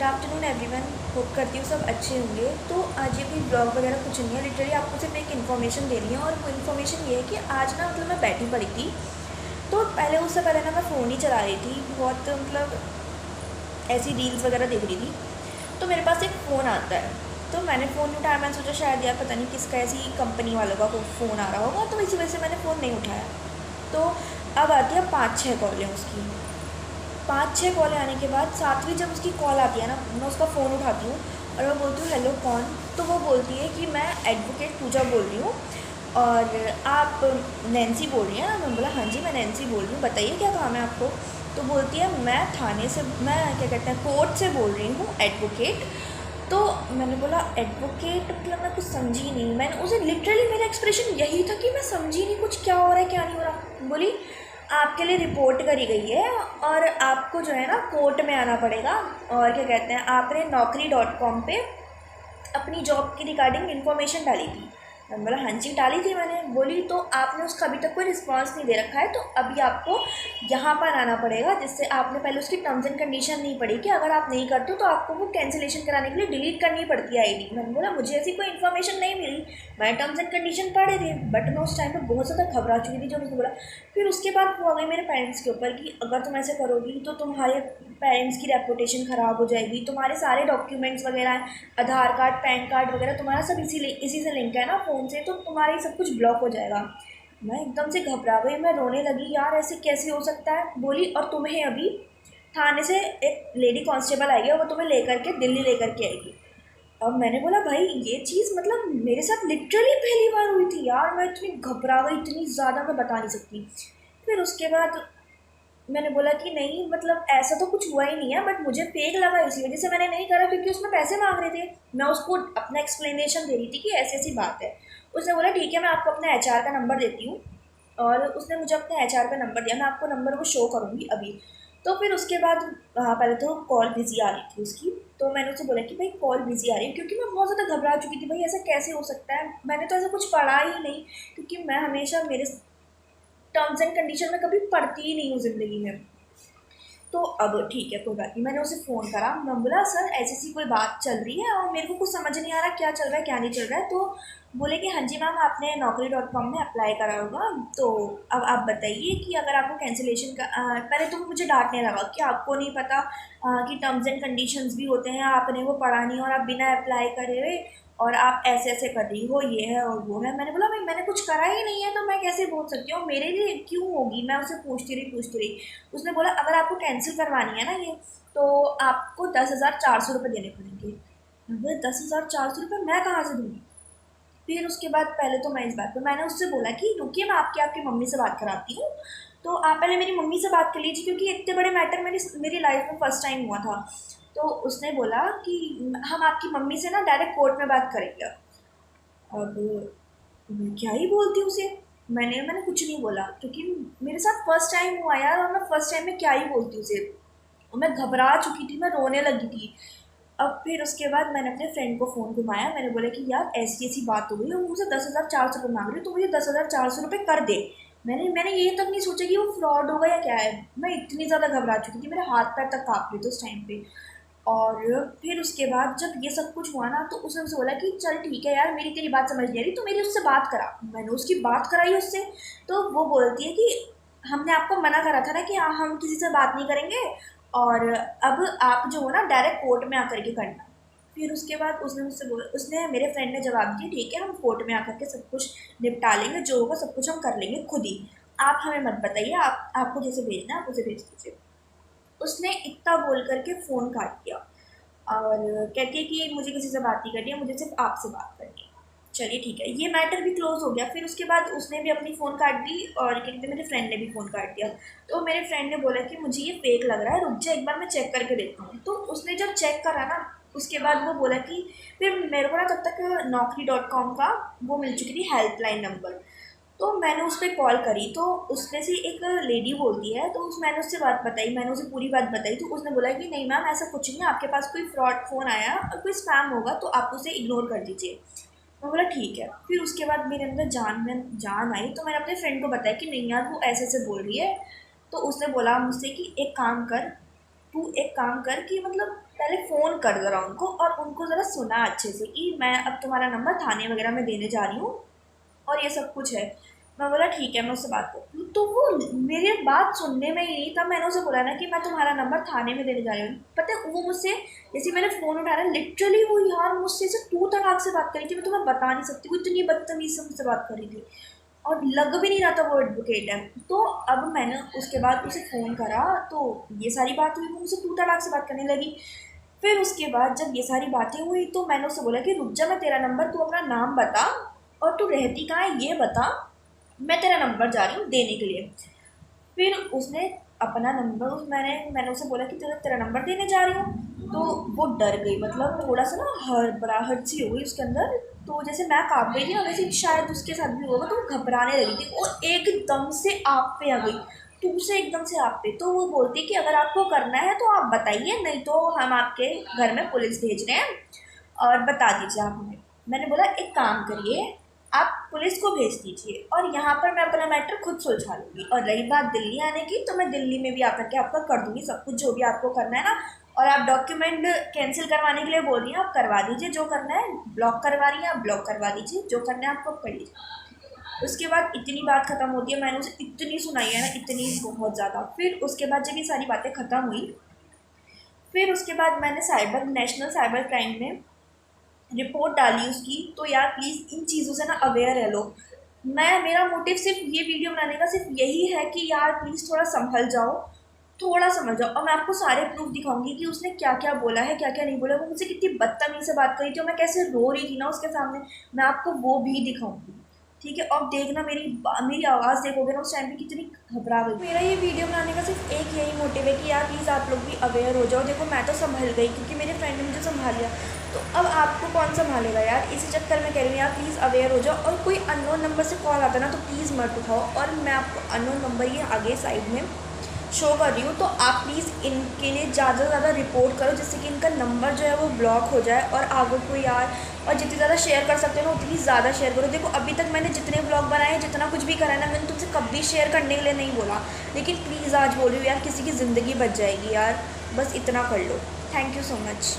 Afternoon everyone. Hope करती हूँ सब अच्छे होंगे। तो आज ये कोई ब्लॉग वगैरह कुछ नहीं है, लिटरली आपको सिर्फ एक इन्फॉर्मेशन देनी है। और वो इन्फॉर्मेशन ये है कि आज ना मतलब मैं बैठी पड़ी थी, तो पहले उससे पहले ना मैं फ़ोन ही चला रही थी, बहुत मतलब ऐसी रील्स वगैरह देख रही थी। तो मेरे पास एक फ़ोन आता है, तो मैंने फ़ोन उठाया। मैंने सोचा शायद यार पता नहीं किसका, ऐसी कंपनी वालों का कोई फ़ोन आ रहा होगा, तो इसी वजह से मैंने फ़ोन नहीं उठाया। तो अब आती है 5-6 कॉलें उसकी। 5-6 कॉलें आने के बाद सातवीं जब उसकी कॉल आती है ना, मैं उसका फ़ोन उठाती हूँ और मैं बोलती हूँ हेलो कौन। तो वो बोलती है कि मैं एडवोकेट पूजा बोल रही हूँ, और आप नैन्सी बोल रही हैं ना। मैं बोला हाँ जी मैं नैन्सी बोल रही हूँ, बताइए क्या काम है आपको। तो बोलती है मैं थाने से, मैं क्या कहते हैं कोर्ट से बोल रही हूँ, एडवोकेट। तो मैंने बोला एडवोकेट मतलब मैं कुछ समझी नहीं। मैंने उसे लिटरली, मेरा एक्सप्रेशन यही था कि मैं समझी नहीं कुछ क्या हो रहा है क्या नहीं हो रहा। बोली आपके लिए रिपोर्ट करी गई है और आपको जो है ना कोर्ट में आना पड़ेगा, और क्या कहते हैं आपने naukri.com पे अपनी जॉब की रिगार्डिंग इन्फॉर्मेशन डाली थी। मैंने बोला हाँ जी डाली थी मैंने। बोली तो आपने उसका अभी तक कोई रिस्पांस नहीं दे रखा है, तो अभी आपको यहाँ पर आना पड़ेगा, जिससे आपने पहले उसकी टर्म्स एंड कंडीशन नहीं पढ़ी कि अगर आप नहीं करते हो तो आपको वो कैंसिलेशन कराने के लिए डिलीट करनी पड़ती है आईडी। मैंने बोला मुझे ऐसी कोई इन्फॉर्मेशन नहीं मिली, मैं टर्म्स एंड कंडीशन पढ़े थे, बट मैं उस टाइम पर बहुत ज़्यादा घबरा चुकी थी जब उसने बोला। फिर उसके बाद वो आ गई मेरे पेरेंट्स के ऊपर कि अगर तुम ऐसे करोगी तो तुम्हारे पेरेंट्स की रेपुटेशन ख़राब हो जाएगी, तुम्हारे सारे डॉक्यूमेंट्स वगैरह, आधार कार्ड पैन कार्ड वगैरह तुम्हारा सब इसी से लिंक है ना फ़ोन से, तो तुम्हारा ही सब कुछ ब्लॉक हो जाएगा। मैं एकदम से घबरा गई, मैं रोने लगी, यार ऐसे कैसे हो सकता है। बोली और तुम्हें अभी थाने से एक लेडी कांस्टेबल आएगी और वो तुम्हें लेकर के दिल्ली लेकर के आएगी। अब मैंने बोला भाई ये चीज़ मतलब मेरे साथ लिटरली पहली बार हुई थी यार। मैं इतनी घबरा गई, इतनी ज़्यादा मैं बता नहीं सकती। फिर उसके बाद मैंने बोला कि नहीं मतलब ऐसा तो कुछ हुआ ही नहीं है, बट मुझे फेक लगा, इसी वजह से मैंने नहीं करा, क्योंकि उसमें पैसे मांग रहे थे। मैं उसको अपना एक्सप्लेनेशन दे रही थी कि ऐसी ऐसी बात है। उसने बोला ठीक है मैं आपको अपना एचआर का नंबर देती हूँ, और उसने मुझे अपने एचआर का नंबर दिया। मैं आपको नंबर वो शो करूँगी अभी। तो फिर उसके बाद पहले तो कॉल बिजी आ रही थी उसकी। तो मैंने उससे बोला कि भाई कॉल बिजी आ रही है, क्योंकि मैं बहुत ज़्यादा घबरा चुकी थी, भाई ऐसा कैसे हो सकता है, मैंने तो ऐसा कुछ पढ़ा ही नहीं। क्योंकि मैं हमेशा मेरे टर्म्स एंड कंडीशन में कभी पढ़ती ही नहीं हूँ ज़िंदगी में। तो अब ठीक है कोई बात नहीं, मैंने उसे फ़ोन करा। मैं बोला सर ऐसी ऐसी कोई बात चल रही है और मेरे को कुछ समझ नहीं आ रहा क्या चल रहा है क्या नहीं चल रहा है। तो बोले कि हाँ जी मैम आपने naukri.com में अप्लाई करा होगा, तो अब आप बताइए कि अगर आपको कैंसिलेशन का पहले तो वो मुझे डांटने लगा कि आपको नहीं पता कि टर्म्स एंड कंडीशंस भी होते हैं, आपने वो पढ़ा नहीं और आप बिना अप्लाई करे हुए और आप ऐसे ऐसे कर रही हो, ये है और वो है। मैंने बोला भाई मैंने कुछ करा ही नहीं है तो मैं कैसे बोल सकती हूँ, मेरे लिए क्यों होगी। मैं उसे पूछती रही। उसने बोला अगर आपको कैंसिल करवानी है ना ये, तो आपको 10,400 रुपये देने पड़ेंगे। मैं बोला 10,400 रुपये मैं कहाँ से दूँगी। फिर उसके बाद पहले तो मैं इस बात पे मैंने उससे बोला कि रुकिए मैं आपकी मम्मी से बात कराती हूँ, तो आप पहले मेरी मम्मी से बात कर लीजिए, क्योंकि इतने बड़े मैटर मेरी मेरी लाइफ में फर्स्ट टाइम हुआ था। तो उसने बोला कि हम आपकी मम्मी से ना डायरेक्ट कोर्ट में बात करेंगे। अब मैं क्या ही बोलती उसे। मैंने कुछ नहीं बोला, क्योंकि मेरे साथ फर्स्ट टाइम हुआ यार, और मैं फर्स्ट टाइम में क्या ही बोलती उसे। और मैं घबरा चुकी थी, मैं रोने लगी थी। अब फिर उसके बाद मैंने अपने फ्रेंड को फ़ोन घुमाया, मैंने बोला कि यार ऐसी ऐसी बात हो गई और मुझे 10,400 रुपये मांग रही है, तो मुझे 10,400 रुपये कर दे। मैंने ये तक नहीं सोचा कि वो फ्रॉड होगा या क्या है। मैं इतनी ज़्यादा घबरा चुकी थी, मेरे हाथ पैर तक काँप रहे थे उस टाइम पे। और फिर उसके बाद जब ये सब कुछ हुआ ना, तो उसने मुझसे बोला कि चल ठीक है यार मेरी तेरी बात समझ नहीं आ रही, तो मेरी उससे बात करा। मैंने उसकी बात कराई उससे। तो वो बोलती है कि हमने आपको मना करा था ना कि हाँ हम किसी से बात नहीं करेंगे, और अब आप जो हो ना डायरेक्ट कोर्ट में आकर के करना। फिर उसके बाद उसने मेरे फ्रेंड ने जवाब दिया ठीक है हम कोर्ट में आकर के सब कुछ निपटा लेंगे, जो होगा सब कुछ हम कर लेंगे खुद ही, आप हमें मत बताइए, आपको जैसे भेजना है आप उसे भेज दीजिए। उसने इतना बोल करके फ़ोन काट दिया और कहती है कि मुझे किसी से बात नहीं करनी है, मुझे सिर्फ आपसे बात करनी है। चलिए ठीक है, ये मैटर भी क्लोज हो गया। फिर उसके बाद उसने भी अपनी फ़ोन काट दी और क्या कहते हैं मेरे फ्रेंड ने भी फ़ोन काट दिया। तो मेरे फ्रेंड ने बोला कि मुझे ये फेक लग रहा है, रुक जा एक बार मैं चेक करके देखता हूँ। तो उसने जब चेक करा ना, उसके बाद वो बोला कि फिर मेरे को ना तब तक naukri.com का वो मिल चुकी थी हेल्पलाइन नंबर। तो मैंने उस पर कॉल करी, तो उसमें से एक लेडी बोलती है, तो मैंने उससे बात बताई, मैंने उसे पूरी बात बताई। तो उसने बोला कि नहीं मैम ऐसा कुछ नहीं है, आपके पास कोई फ्रॉड फ़ोन आया और कोई स्पैम होगा तो आप उसे इग्नोर कर दीजिए। मैं बोला ठीक है। फिर उसके बाद मेरे अंदर जान आई, तो मैंने अपने फ्रेंड को बताया कि नहीं यार वो ऐसे ऐसे बोल रही है। तो उसने बोला मुझसे कि एक काम कर, तू एक काम कर कि मतलब पहले फ़ोन कर ज़रा उनको, और उनको ज़रा सुना अच्छे से कि मैं अब तुम्हारा नंबर थाने वगैरह में देने जा रही हूँ और ये सब कुछ है। मैं बोला ठीक है, मैं उससे बात करती हूँ। तो वो मेरी बात सुनने में ही नहीं था, मैंने उसे बोला ना कि मैं तुम्हारा नंबर थाने में देने जा रही हूँ। पता है वो मुझसे, जैसे मैंने फ़ोन उठाया लिटरली वो यार मुझसे ऐसे तू तड़ाक से बात करी थी, मैं तुम्हें बता नहीं सकती, वो इतनी बदतमीज़ से मुझसे बात करी थी और लग भी नहीं रहा था वो एडवोकेट है। तो अब मैंने उसके बाद उसे फ़ोन करा तो ये सारी बात हुई, वो मुझसे तू तड़ाक से बात करने लगी। फिर उसके बाद जब ये सारी बातें हुई तो मैंने उससे बोला कि रुक जा, मैं तेरा नंबर, तू अपना नाम बता और तू रहती कहाँ है ये बता, मैं तेरा नंबर जा रही हूँ देने के लिए। फिर उसने अपना नंबर, मैंने उसे बोला कि तेरा तेरा नंबर देने जा रही हूँ, तो वो डर गई, मतलब थोड़ा सा ना हड़बड़ाहट सी हो गई उसके अंदर। तो जैसे मैं काँप गई थी ना, वैसे शायद उसके साथ भी होगा, तो वो घबराने लगी थी और एकदम से आप पे आ गई, तो उसे एकदम से आप पे। तो वो बोलती कि अगर आपको करना है तो आप बताइए, नहीं तो हम आपके घर में पुलिस भेज रहे हैं और बता दीजिए आप हमें। मैंने बोला एक काम करिए, आप पुलिस को भेज दीजिए और यहाँ पर मैं अपना मैटर खुद सुलझा लूँगी, और रही बात दिल्ली आने की तो मैं दिल्ली में भी आकर के आपका कर दूँगी सब कुछ जो भी आपको करना है ना। और आप डॉक्यूमेंट कैंसिल करवाने के लिए बोल रही हैं, आप करवा दीजिए, जो करना है ब्लॉक करवा रही हैं आप ब्लॉक करवा दीजिए, जो करना है आपको कर लीजिए। उसके बाद इतनी बात ख़त्म होती है, मैंने उसे इतनी सुनाई है ना, इतनी बहुत ज़्यादा। फिर उसके बाद जब ये सारी बातें ख़त्म हुई, फिर उसके बाद मैंने नेशनल साइबर क्राइम में रिपोर्ट डाली उसकी। तो यार प्लीज़ इन चीज़ों से ना अवेयर रह लो। मेरा मोटिव सिर्फ ये वीडियो बनाने का सिर्फ यही है कि यार प्लीज़ थोड़ा संभल जाओ, थोड़ा समझ जाओ। और मैं आपको सारे प्रूफ दिखाऊंगी कि उसने क्या क्या बोला है, क्या क्या नहीं बोला, वो मुझसे कितनी बदतमीज़ी से बात करी थी और मैं कैसे रो रही थी ना उसके सामने, मैं आपको वो भी दिखाऊंगी। ठीक है, अब देखना मेरी आवाज़ देखोगे ना उस टाइम पे कितनी घबरा गई। मेरा ये वीडियो बनाने का सिर्फ एक यही मोटिव है कि यार प्लीज़ आप लोग भी अवेयर हो जाओ। देखो मैं तो संभल गई क्योंकि मेरे फ्रेंड ने मुझे संभाल लिया, तो अब आपको कौन संभालेगा यार। इसी चक्कर में कह रही हूँ यार प्लीज़ अवेयर हो जाओ। और कोई अननोन नंबर से कॉल आता ना तो प्लीज़ मत उठाओ। और मैं आपको अननोन नंबर ये आगे साइड में शो कर रही हूँ, तो आप प्लीज़ इनके लिए ज़्यादा से ज़्यादा रिपोर्ट करो जिससे कि इनका नंबर जो है वो ब्लॉक हो जाए। और आगे को यार, और जितनी ज़्यादा शेयर कर सकते हो ना उतनी ज़्यादा शेयर करो। देखो अभी तक मैंने जितने ब्लॉग बनाए हैं, जितना कुछ भी करा है ना, मैंने तुमसे कभी शेयर करने के लिए नहीं बोला, लेकिन प्लीज़ आज बोल रही हूँ यार, किसी की ज़िंदगी बच जाएगी यार, बस इतना कर लो। Thank you so much.